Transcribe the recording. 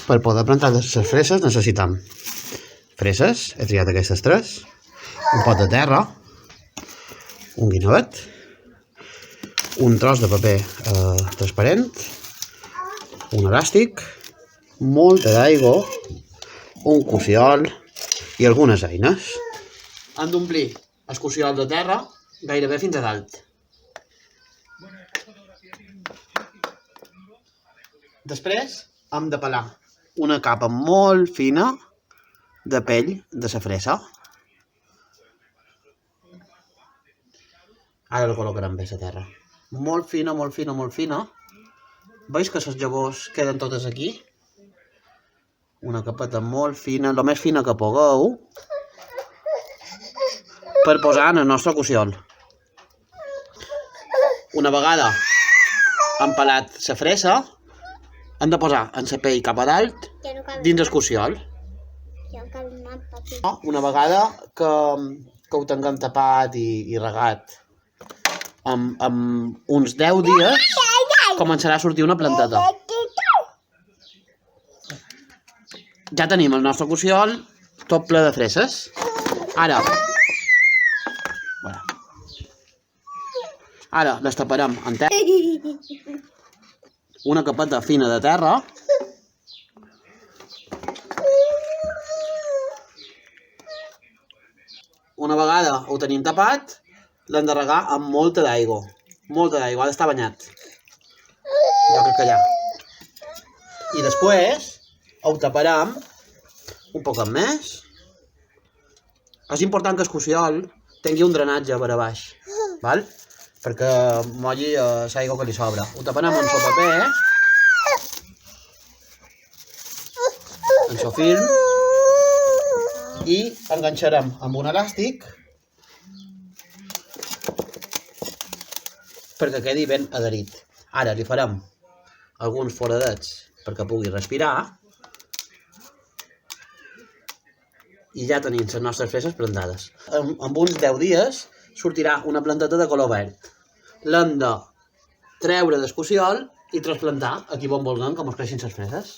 Per poder plantar les freses necessitem freses, he triat aquestes tres, un pot de terra, un guinevet, un tros de paper transparent, un elàstic, molta d'aigua, un cossiol i algunes eines. Hem d'omplir el cossiol de terra gairebé fins a dalt. Després hem de pelar una capa molt fina de pell de la fresa. Ara la col·locarem bé a la terra. Molt fina, molt fina, molt fina. Veus que les llavors queden totes aquí? Una capeta molt fina, el més fina que pugueu, per posar en el nostre cossiol. Una vegada hem pelat la fresa, hem de posar en la pell cap a dalt dins el cossiol. Una vegada que ho tinguem tapat i regat amb uns 10 dies començarà a sortir una planteta. Ja tenim el nostre cossiol tot ple de freses. Ara les taparem en terra, una capeta fina de terra. Una vegada ho tenim tapat, l'hem de regar amb molta d'aigua. Molta d'aigua, ha d'estar banyat. Jo crec que ja. I després ho taparem un poc més. És important que el cossiol tingui un drenatge per a baix, val? Perquè molli l'aigua que li sobra. Ho taparem amb el paper, amb el film, i enganxarem amb un elàstic perquè quedi ben adherit. Ara li farem alguns foradets perquè pugui respirar i ja tenim les nostres freses plantades. En uns 10 dies sortirà una planteta de color verd. L'hem de treure del cossiol i trasplantar aquí on vulguem que ens creixin les freses.